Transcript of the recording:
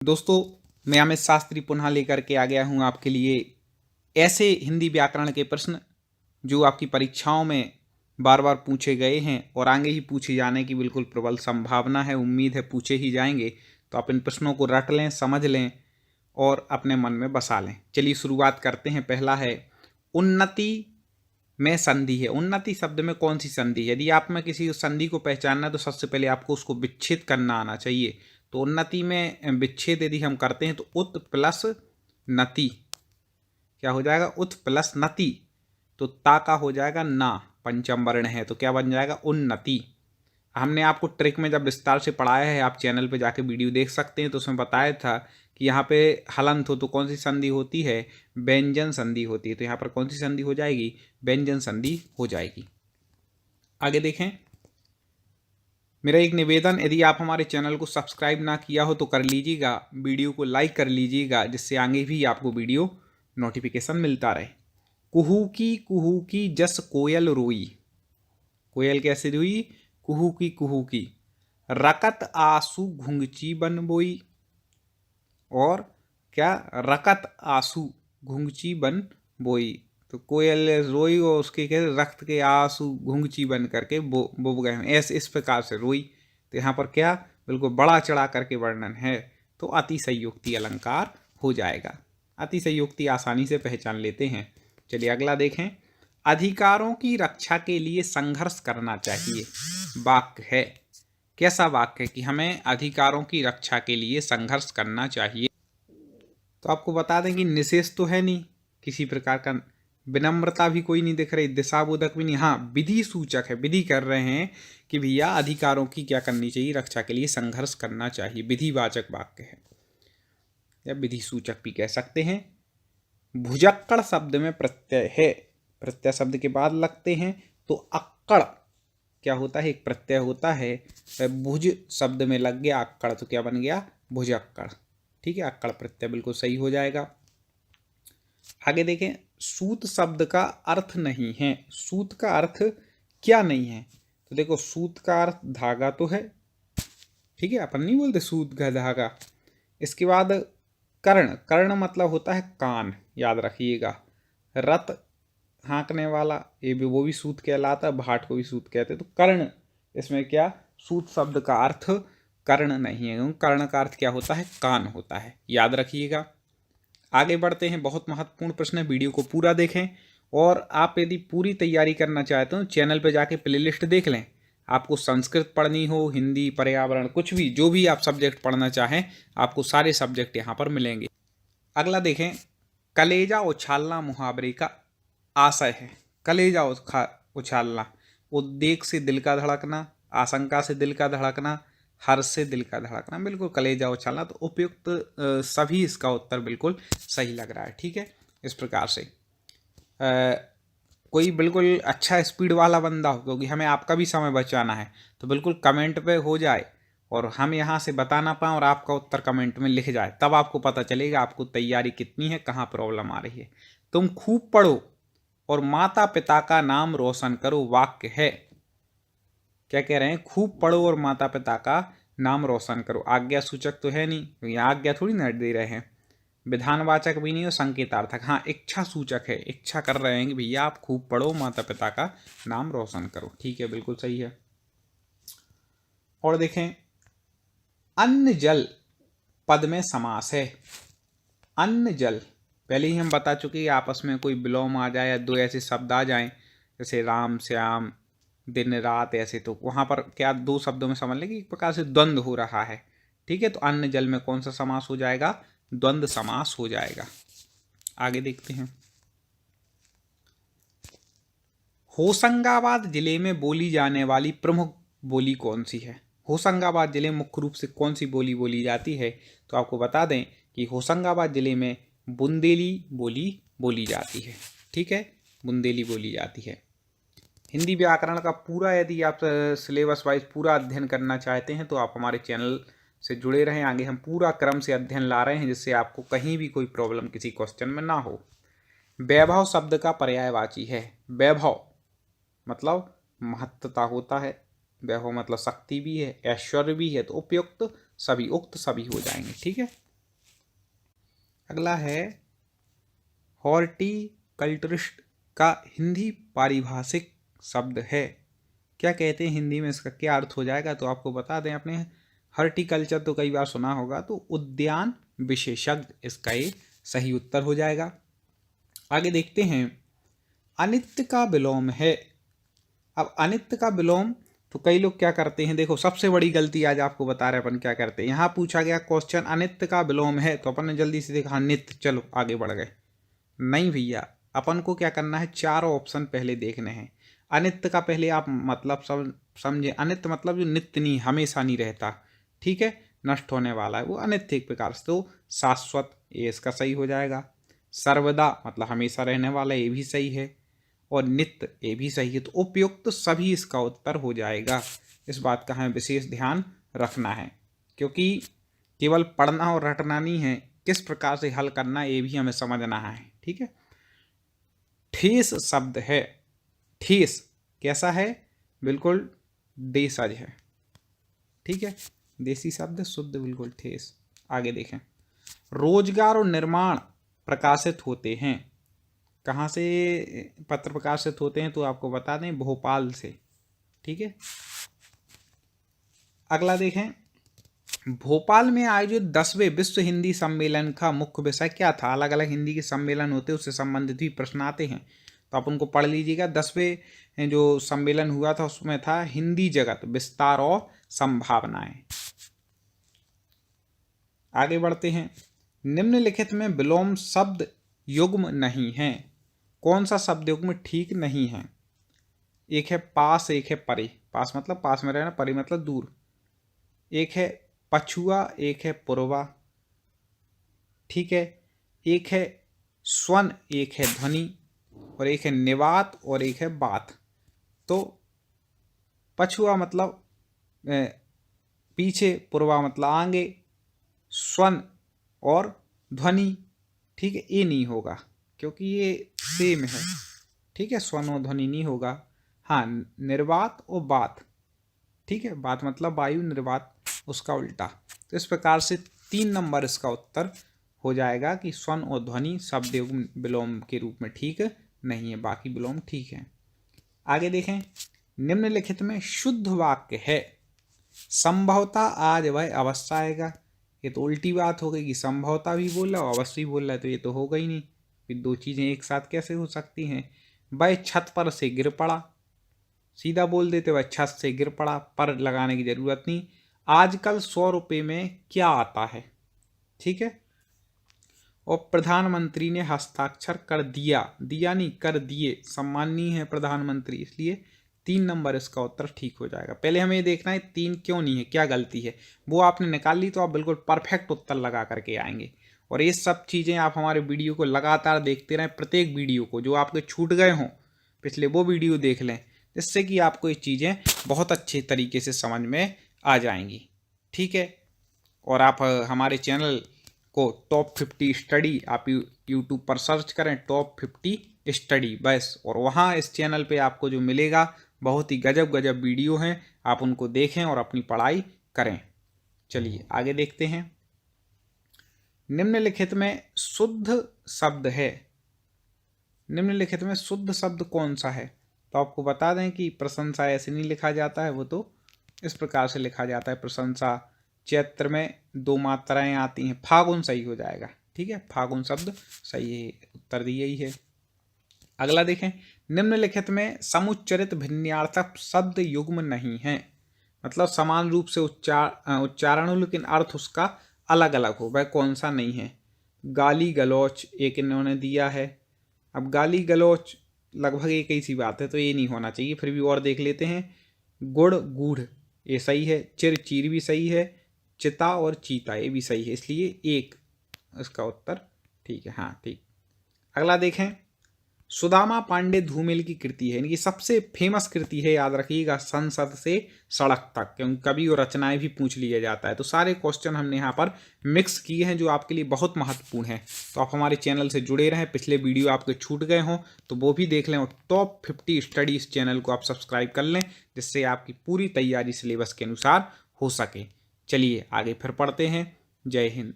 दोस्तों, मैं अमित शास्त्री पुनः लेकर के आ गया हूँ आपके लिए ऐसे हिंदी व्याकरण के प्रश्न जो आपकी परीक्षाओं में बार बार पूछे गए हैं और आगे ही पूछे जाने की बिल्कुल प्रबल संभावना है। उम्मीद है पूछे ही जाएंगे। तो आप इन प्रश्नों को रट लें, समझ लें और अपने मन में बसा लें। चलिए शुरुआत करते हैं। पहला है उन्नति में संधि है। उन्नति शब्द में कौन सी संधि है? यदि आप में किसी संधि को पहचानना है तो सबसे पहले आपको उसको विच्छेद करना आना चाहिए। तो उन्नति में विच्छेद यदि हम करते हैं तो उत प्लस नति क्या हो जाएगा? उत प्लस नति। तो ता का हो जाएगा ना, पंचम वर्ण है तो क्या बन जाएगा? उन्नति। हमने आपको ट्रिक में जब विस्तार से पढ़ाया है, आप चैनल पे जाके वीडियो देख सकते हैं, तो उसमें बताया था कि यहाँ पे हलंत हो तो कौन सी संधि होती है? व्यंजन संधि होती है। तो यहाँ पर कौन सी संधि हो जाएगी? व्यंजन संधि हो जाएगी। आगे देखें। मेरा एक निवेदन, यदि आप हमारे चैनल को सब्सक्राइब ना किया हो तो कर लीजिएगा, वीडियो को लाइक कर लीजिएगा, जिससे आगे भी आपको वीडियो नोटिफिकेशन मिलता रहे। कुहू की जस कोयल रोई। कोयल कैसे रोई? कुहू की। रकत आंसू घुंघची बन बोई। और क्या? रकत आंसू घुंघची बन बोई। तो कोयल रोई और उसके क्या? रक्त के आंसू घुंघची बन करके बो गए। ऐसे इस प्रकार से रोई। तो यहाँ पर क्या? बिल्कुल बड़ा चढ़ा करके वर्णन है। तो अतिशयोक्ति अलंकार हो जाएगा। अतिशयोक्ति आसानी से पहचान लेते हैं। चलिए अगला देखें। अधिकारों की रक्षा के लिए संघर्ष करना चाहिए। वाक्य है, कैसा वाक्य है कि हमें अधिकारों की रक्षा के लिए संघर्ष करना चाहिए? तो आपको बता दें कि निषेध तो है नहीं, किसी प्रकार का विनम्रता भी कोई नहीं दिख रही, दिशाबोधक भी नहीं। हाँ, विधि सूचक है। विधि कर रहे हैं कि भैया अधिकारों की क्या करनी चाहिए? रक्षा के लिए संघर्ष करना चाहिए। विधिवाचक वाक्य है या विधि सूचक भी कह सकते हैं। भुजक्कड़ शब्द में प्रत्यय है। प्रत्यय शब्द के बाद लगते हैं तो अक्कड़ क्या होता है? एक प्रत्यय होता है। भुज शब्द में लग गया अक्कड़ तो क्या बन गया? भुजक्कड़। ठीक है, अक्कड़ प्रत्यय बिल्कुल सही हो जाएगा। आगे देखें। सूत शब्द का अर्थ नहीं है। सूत का अर्थ क्या नहीं है? तो देखो, सूत का अर्थ धागा तो है, ठीक है, अपन नहीं बोलते सूत का धागा। इसके बाद कर्ण। कर्ण मतलब होता है कान, याद रखिएगा। रथ हाँकने वाला, ये भी वो भी सूत कहलाता है। भाट को भी सूत कहते हैं। तो कर्ण, इसमें क्या? सूत शब्द का अर्थ कर्ण नहीं है। कर्ण का अर्थ क्या होता है? कान होता है, याद रखिएगा। आगे बढ़ते हैं। बहुत महत्वपूर्ण प्रश्न है, वीडियो को पूरा देखें। और आप यदि पूरी तैयारी करना चाहते हो चैनल पर जाके प्लेलिस्ट देख लें। आपको संस्कृत पढ़नी हो, हिंदी, पर्यावरण, कुछ भी, जो भी आप सब्जेक्ट पढ़ना चाहें, आपको सारे सब्जेक्ट यहाँ पर मिलेंगे। अगला देखें। कलेजा उछालना मुहावरे का आशय है। कलेजा उछालना, उद्वेग से दिल का धड़कना, आशंका से दिल का धड़कना, हर्ष से दिल का धड़कना। बिल्कुल कलेजा उछालना। तो उपयुक्त सभी इसका उत्तर बिल्कुल सही लग रहा है। ठीक है, इस प्रकार से कोई बिल्कुल अच्छा स्पीड वाला बंदा हो, क्योंकि हमें आपका भी समय बचाना है, तो बिल्कुल कमेंट पे हो जाए और हम यहाँ से बता ना पाएँ और आपका उत्तर कमेंट में लिख जाए, तब आपको पता चलेगा आपको तैयारी कितनी है, कहाँ प्रॉब्लम आ रही है। तुम खूब पढ़ो और माता पिता का नाम रोशन करो। वाक्य है, क्या कह रहे हैं? खूब पढ़ो और माता पिता का नाम रोशन करो। आज्ञा सूचक तो है नहीं, यहाँ आज्ञा थोड़ी ना दे रहे हैं। विधानवाचक भी नहीं और संकेतार्थक। हाँ, इच्छा सूचक है। इच्छा कर रहे हैं कि भैया आप खूब पढ़ो, माता पिता का नाम रोशन करो। ठीक है, बिल्कुल सही है। और देखें। अन्न जल पद में समास है। अन्न जल पहले ही हम बता चुके हैं। आपस में कोई विलोम आ जाए या दो ऐसे शब्द आ जाएं, जैसे राम श्याम, दिन रात, ऐसे, तो वहाँ पर क्या दो शब्दों में समझ लें कि एक प्रकार से द्वंद्व हो रहा है। ठीक है, तो अन्न जल में कौन सा समास हो जाएगा? द्वंद्व समास हो जाएगा। आगे देखते हैं। होशंगाबाद जिले में बोली जाने वाली प्रमुख बोली कौन सी है? होशंगाबाद जिले में मुख्य रूप से कौन सी बोली बोली जाती है? तो आपको बता दें कि होशंगाबाद जिले में बुंदेली बोली बोली जाती है। ठीक है, बुंदेली बोली जाती है। हिंदी व्याकरण का पूरा यदि आप सिलेबस वाइज पूरा अध्ययन करना चाहते हैं तो आप हमारे चैनल से जुड़े रहें। आगे हम पूरा क्रम से अध्ययन ला रहे हैं, जिससे आपको कहीं भी कोई प्रॉब्लम किसी क्वेश्चन में ना हो। वैभव शब्द का पर्यायवाची है। वैभव मतलब महत्ता होता है, वैभव मतलब शक्ति भी है, ऐश्वर्य भी है। तो उपयुक्त सभी, उक्त सभी हो जाएंगे। ठीक है। अगला है हॉर्टिकल्चरिस्ट का हिंदी पारिभाषिक शब्द है। क्या कहते हैं हिंदी में, इसका क्या अर्थ हो जाएगा, तो आपको बता दें। आपने हॉर्टिकल्चर तो कई बार सुना होगा, तो उद्यान विशेषज्ञ इसका ये सही उत्तर हो जाएगा। आगे देखते हैं, अनित्य का विलोम है। अब अनित्य का विलोम तो कई लोग क्या करते हैं, देखो सबसे बड़ी गलती आज आपको बता रहे अपन क्या करते हैं। यहाँ पूछा गया क्वेश्चन अनित्य का विलोम है, तो अपन ने जल्दी से देखा नित्य, चलो आगे बढ़ गए। नहीं भैया, अपन को क्या करना है, चारों ऑप्शन पहले देखने हैं। अनित्य का पहले आप मतलब समझे। अनित्य मतलब जो नित्य नहीं, हमेशा नहीं रहता, ठीक है, नष्ट होने वाला है, वो अनित्य एक प्रकार से। तो शाश्वत, ये इसका सही हो जाएगा। सर्वदा मतलब हमेशा रहने वाला, ये भी सही है। और नित्य, ये भी सही है। तो उपयुक्त तो सभी इसका उत्तर हो जाएगा। इस बात का हमें विशेष ध्यान रखना है, क्योंकि केवल पढ़ना और रटना नहीं है, किस प्रकार से हल करना ये भी हमें समझना है, ठीक है। ठेस शब्द है। ठेस कैसा है, बिल्कुल देशज है, ठीक है, देसी शब्द, शुद्ध बिल्कुल ठेस। आगे देखें, रोजगार और निर्माण प्रकाशित होते हैं। कहाँ से पत्र प्रकाशित होते हैं, तो आपको बता दें भोपाल से, ठीक है। अगला देखें, भोपाल में आयोजित 10वें विश्व हिंदी सम्मेलन का मुख्य विषय क्या था। अलग अलग हिंदी के सम्मेलन होते हैं, उससे संबंधित भी प्रश्न आते हैं, तो आप उनको पढ़ लीजिएगा। 10वें जो सम्मेलन हुआ था उसमें था हिंदी जगत विस्तार और संभावनाएं। आगे बढ़ते हैं, निम्नलिखित में विलोम शब्द युग्म नहीं है। कौन सा शब्द युग्म ठीक नहीं है। एक है पास, एक है परे। पास मतलब पास में रहना, परे मतलब दूर। एक है पछुआ, एक है पूर्वा, ठीक है। एक है स्वन, एक है ध्वनि, और एक है निवात, और एक है बात। तो पछुआ मतलब पीछे, पूर्वा मतलब आगे, स्वन और ध्वनि, ठीक है, ये नहीं होगा क्योंकि ये सेम है, ठीक है। स्वन और ध्वनि नहीं होगा। हाँ, निर्वात और बात, ठीक है, बात मतलब वायु, निर्वात उसका उल्टा। तो इस प्रकार से 3 नंबर इसका उत्तर हो जाएगा कि स्वन और ध्वनि शब्द युग्म विलोम के रूप में ठीक नहीं है, बाकी विलोम ठीक है। आगे देखें, निम्नलिखित में शुद्ध वाक्य है। संभवतः आज वह अवश्य आएगा। ये तो उल्टी बात हो गई कि संभवतः भी बोल रहा है, अवश्य भी बोल रहा है, तो ये तो होगा ही नहीं। फिर दो चीज़ें एक साथ कैसे हो सकती हैं। वह छत पर से गिर पड़ा, सीधा बोल देते वह छत से गिर पड़ा, पर लगाने की जरूरत नहीं। आजकल 100 रुपये में क्या आता है, ठीक है। और प्रधानमंत्री ने हस्ताक्षर कर दिया, दिया नहीं कर दिए, सम्माननीय है प्रधानमंत्री, इसलिए 3 नंबर इसका उत्तर ठीक हो जाएगा। पहले हमें ये देखना है 3 क्यों नहीं है, क्या गलती है, वो आपने निकाल ली तो आप बिल्कुल परफेक्ट उत्तर लगा करके आएंगे। और ये सब चीज़ें आप हमारे वीडियो को लगातार देखते रहें, प्रत्येक वीडियो को, जो आपके छूट गए हों पिछले वो वीडियो देख लें, जिससे कि आपको ये चीज़ें बहुत अच्छे तरीके से समझ में आ जाएंगी, ठीक है। और आप हमारे चैनल को टॉप 50 स्टडी आप यूट्यूब पर सर्च करें, टॉप 50 स्टडी बस, और वहाँ इस चैनल पे आपको जो मिलेगा बहुत ही गजब गजब वीडियो हैं, आप उनको देखें और अपनी पढ़ाई करें। चलिए आगे देखते हैं, निम्नलिखित में शुद्ध शब्द है। निम्नलिखित में शुद्ध शब्द कौन सा है, तो आपको बता दें कि प्रशंसा ऐसे नहीं लिखा जाता है, वो तो इस प्रकार से लिखा जाता है प्रशंसा। चैत्र में 2 मात्राएं आती हैं, फागुन सही हो जाएगा, ठीक है, फागुन शब्द सही है, उत्तर दिया ही है। अगला देखें, निम्नलिखित में समुच्चरित भिन्नार्थक शब्द युग्म नहीं है, मतलब समान रूप से उच्चारण हो लेकिन अर्थ उसका अलग अलग हो, वह कौन सा नहीं है। गाली गलौच एक इन्होंने दिया है। अब गाली गलौच लगभग एक ही सी बात है, तो ये नहीं होना चाहिए, फिर भी और देख लेते हैं। गुड़ गूढ़ ये सही है, चिर चीर भी सही है, चिता और चीता ये भी सही है, इसलिए एक इसका उत्तर ठीक है, हाँ ठीक। अगला देखें, सुदामा पांडे धूमिल की कृति है, इनकी सबसे फेमस कृति है, याद रखिएगा, संसद से सड़क तक, क्योंकि कवि और रचनाएं भी पूछ लिया जाता है। तो सारे क्वेश्चन हमने यहाँ पर मिक्स किए हैं जो आपके लिए बहुत महत्वपूर्ण है। तो आप हमारे चैनल से जुड़े रहें, पिछले वीडियो आपके छूट गए हों तो वो भी देख लें, और टॉप 50 स्टडीज चैनल को आप सब्सक्राइब कर लें, जिससे आपकी पूरी तैयारी सिलेबस के अनुसार हो सके। चलिए आगे फिर पढ़ते हैं। जय हिंद।